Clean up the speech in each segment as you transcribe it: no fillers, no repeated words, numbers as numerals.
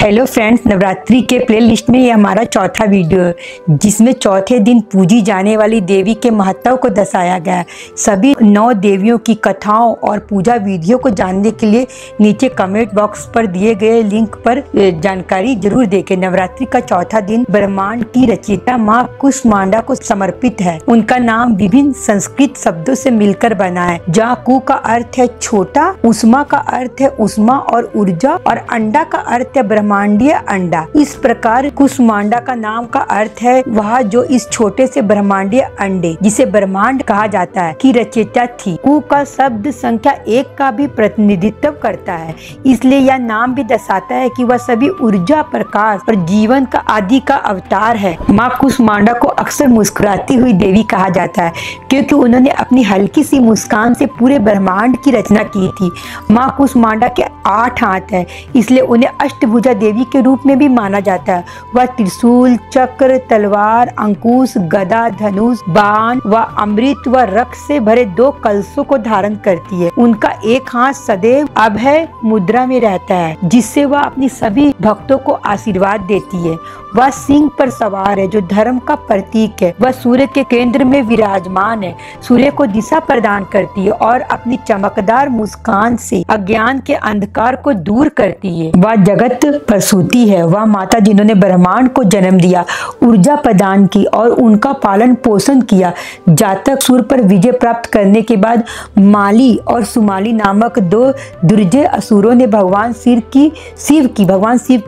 Hello friends, Navratri के playlist में ये हमारा चौथा वीडियो है जिसमें चौथे दिन पूजी जाने वाली देवी के महत्व को दर्शाया गया है। सभी 9 देवियों की कथाओं और पूजा विधियों को जानने के लिए नीचे कमेंट बॉक्स पर दिए गए लिंक पर जानकारी जरूर देखें। नवरात्रि का चौथा दिन ब्रह्मांड की रचयिता माँ कुष्मांडा को समर्पित है। उनका नाम विभिन्न संस्कृत शब्दों से मिलकर बना है, जहाँ कु का अर्थ है छोटा, उष्मा का अर्थ है उष्मा और ऊर्जा, और अंडा का अर्थ है ब्रह्मांडीय अंडा। इस प्रकार कुष्मांडा का नाम का अर्थ है वह जो इस छोटे से ब्रह्मांडीय अंडे जिसे ब्रह्मांड कहा जाता है की रचयिता थी। कु का शब्द संख्या 1 का भी प्रतिनिधित्व करता है, इसलिए यह नाम भी दर्शाता है कि वह सभी ऊर्जा, प्रकाश और जीवन का आदि का अवतार है। माँ कुष्मांडा को अक्सर मुस्कुराती हुई देवी कहा जाता है क्योंकि उन्होंने अपनी हल्की सी मुस्कान से पूरे ब्रह्मांड की रचना की थी। माँ कुष्मांडा के 8 हाथ है, इसलिए उन्हें अष्टभुजा देवी के रूप में भी माना जाता है। वह त्रिशूल, चक्र, तलवार, अंकुश, गदा, धनुष, बाण व अमृत व रक्त से भरे 2 कलशों को धारण करती है। उनका एक हाथ सदैव अभय मुद्रा में रहता है, जिससे वह अपनी सभी भक्तों को आशीर्वाद देती है। वह सिंह पर सवार है जो धर्म का प्रतीक है। वह सूर्य के केंद्र में विराजमान है, सूर्य को दिशा प्रदान करती है और अपनी चमकदार मुस्कान से अज्ञान के अंधकार को दूर करती है। वह जगत प्रसूति है, वह माता जिन्होंने ब्रह्मांड को जन्म दिया, ऊर्जा प्रदान की और उनका पालन पोषण किया। जातक सुर पर विजय प्राप्त करने के बाद माली और सुमाली नामक 2 दुर्जय असुरों ने भगवान शिव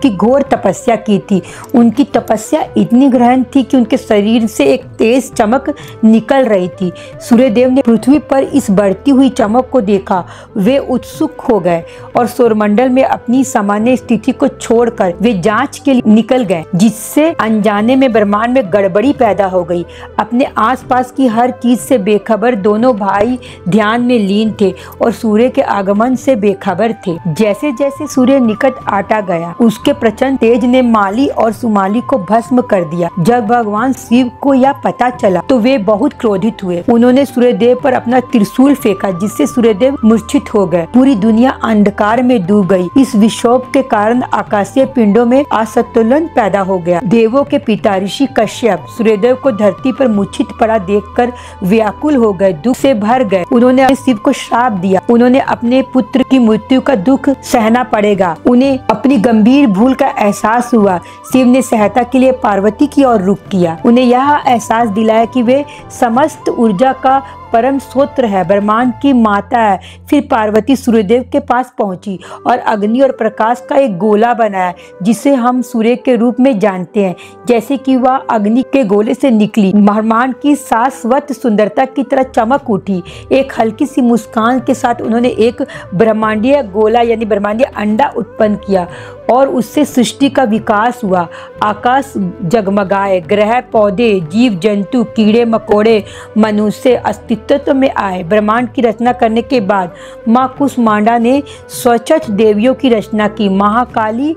की घोर तपस्या की थी। उनकी तपस्या इतनी गहन थी कि उनके शरीर से एक तेज चमक निकल रही थी। सूर्यदेव ने पृथ्वी पर इस बढ़ती हुई चमक को देखा। वे उत्सुक हो गए और सौरमंडल में अपनी सामान्य स्थिति को छोड़कर वे जांच के लिए निकल गए, जिससे अनजाने में ब्रह्मांड में गड़बड़ी पैदा हो गई। अपने आसपास की हर चीज से बेखबर दोनों भाई ध्यान में लीन थे और सूर्य के आगमन से बेखबर थे। जैसे जैसे सूर्य निकट आता गया, उसके प्रचंड तेज ने माली और सुमाली को भस्म कर दिया। जब भगवान शिव को यह पता चला तो वे बहुत क्रोधित हुए। उन्होंने सूर्यदेव पर अपना त्रिशूल फेंका, जिससे सूर्यदेव मूर्छित हो गए। पूरी दुनिया अंधकार में डूब गई। इस विक्षोभ के कारण आकाशीय पिंडों में असंतुलन पैदा हो गया। देवों के पिता ऋषि कश्यप सूर्यदेव को धरती पर मूर्छित पड़ा देखकर व्याकुल हो गए, दुख से भर गए। उन्होंने शिव को श्राप दिया। उन्होंने अपने पुत्र की मृत्यु का दुख सहना पड़ेगा। उन्हें अपनी गंभीर भूल का एहसास हुआ। शिव ने सहायता के लिए पार्वती की ओर रुख किया। उन्हें यह एहसास दिलाया कि वे समस्त ऊर्जा का परम स्रोत है, ब्रह्मांड की माता है। फिर पार्वती सूर्यदेव के पास पहुंची और अग्नि और प्रकाश का एक गोला बनाया, जिसे हम सूर्य के रूप में जानते हैं। जैसे कि वह अग्नि के गोले से निकली, ब्रह्मांड की शाश्वत सुंदरता की तरह चमक उठी। एक हल्की सी मुस्कान के साथ उन्होंने एक ब्रह्मांडीय गोला यानी ब्रह्मांडीय अंडा उत्पन्न किया और उससे सृष्टि का विकास हुआ। आकाश जगमगाए, ग्रह, पौधे, जीव जंतु, कीड़े मकोड़े, मनुष्य अस्तित्व में आए। ब्रह्मांड की रचना करने के बाद माँ कुष्मांडा ने स्वच्छत देवियों की रचना की। महाकाली,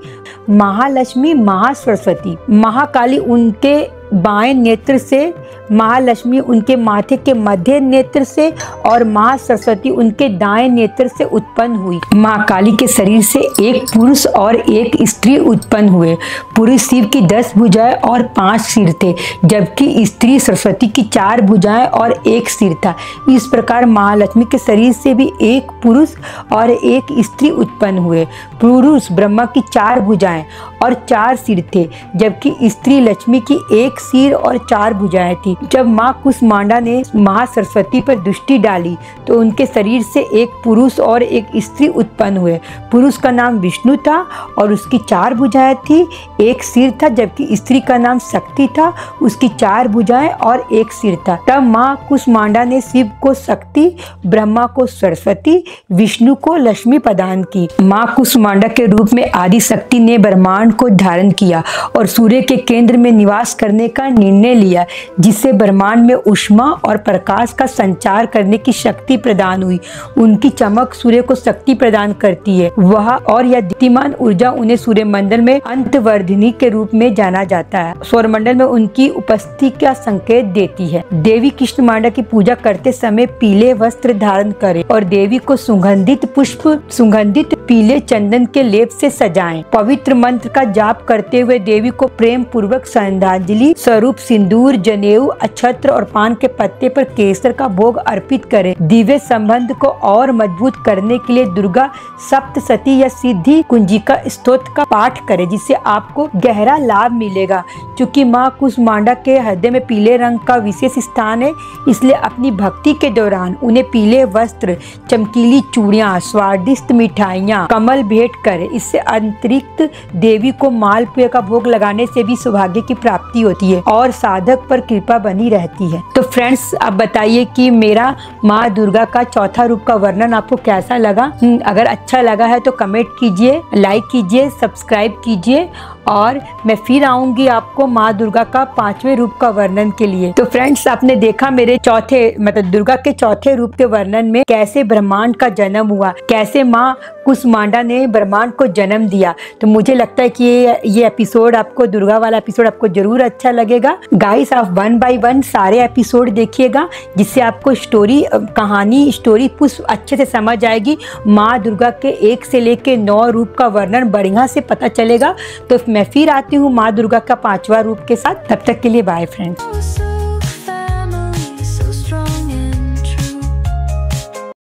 महालक्ष्मी, महासरस्वती। महाकाली उनके बाएं नेत्र से, महालक्ष्मी उनके माथे के मध्य नेत्र से और महासरस्वती उनके दाएं नेत्र से उत्पन्न हुई। महाकाली के शरीर से एक पुरुष और एक स्त्री उत्पन्न हुए। पुरुष शिव की 10 भुजाएं और 5 सिर थे, जबकि स्त्री सरस्वती की 4 भुजाएं और 1 सिर था। इस प्रकार महालक्ष्मी के शरीर से भी एक पुरुष और एक स्त्री उत्पन्न हुए। पुरुष ब्रह्मा की 4 भुजाएं और 4 सिर थे, जबकि स्त्री लक्ष्मी की 1 सिर और 4 भुजाएं थी। जब माँ कुष्मांडा ने महासरस्वती पर दृष्टि डाली तो उनके शरीर से एक पुरुष और एक स्त्री उत्पन्न हुए। पुरुष का नाम विष्णु था और उसकी 4 भुजाएं थी, 1 सिर था, जबकि स्त्री का नाम शक्ति था, उसकी 4 भुजाएं और 1 सिर था। तब माँ कुष्मांडा ने शिव को शक्ति, ब्रह्मा को सरस्वती, विष्णु को लक्ष्मी प्रदान की। माँ कुष्मांडा के रूप में आदि शक्ति ने ब्रह्मांड को धारण किया और सूर्य के केंद्र में निवास करने का निर्णय लिया, जिससे ब्रह्मांड में ऊष्मा और प्रकाश का संचार करने की शक्ति प्रदान हुई। उनकी चमक सूर्य को शक्ति प्रदान करती है। वह और यह दीप्तिमान ऊर्जा उन्हें सूर्यमंडल में अंतवर्धिनी के रूप में जाना जाता है। सौरमंडल में उनकी उपस्थिति का संकेत देती है। देवी कुष्मांडा की पूजा करते समय पीले वस्त्र धारण करें और देवी को सुगंधित पीले चंदन के लेप से सजाएं। पवित्र मंत्र का जाप करते हुए देवी को प्रेम पूर्वक श्रद्धांजलि स्वरूप सिंदूर, जनेऊ, अक्षत्र और पान के पत्ते पर केसर का भोग अर्पित करें। दिव्य संबंध को और मजबूत करने के लिए दुर्गा सप्तशती या सिद्धि कुंजिका स्तोत्र का पाठ करें, जिससे आपको गहरा लाभ मिलेगा। चूँकि माँ कुष्मांडा के हृदय में पीले रंग का विशेष स्थान है, इसलिए अपनी भक्ति के दौरान उन्हें पीले वस्त्र, चमकीली चूड़ियाँ, स्वादिष्ट मिठाइयाँ, कमल भेंट करें। इससे अतिरिक्त देवी को मालपुए का भोग लगाने से भी सौभाग्य की प्राप्ति होती है और साधक पर कृपा बनी रहती है। तो फ्रेंड्स, आप बताइए कि मेरा माँ दुर्गा का चौथा रूप का वर्णन आपको कैसा लगा। अगर अच्छा लगा है तो कमेंट कीजिए, लाइक कीजिए, सब्सक्राइब कीजिए और मैं फिर आऊंगी आपको माँ दुर्गा का 5वें रूप का वर्णन के लिए। तो फ्रेंड्स, आपने देखा मेरे चौथे मतलब दुर्गा के चौथे रूप के वर्णन में कैसे ब्रह्मांड का जन्म हुआ, कैसे माँ कुष्मांडा ने ब्रह्मांड को जन्म दिया। तो मुझे लगता है कि ये एपिसोड आपको, दुर्गा वाला एपिसोड आपको जरूर अच्छा लगेगा। गाइस, आप 1 बाय 1 सारे एपिसोड देखिएगा, जिससे आपको स्टोरी पुष्प अच्छे से समझ आएगी। माँ दुर्गा के 1 से लेके 9 रूप का वर्णन बढ़िया से पता चलेगा। तो मैं फिर आती हूँ माँ दुर्गा का 5वां रूप के साथ। तब तक के लिए बाय फ्रेंड्स।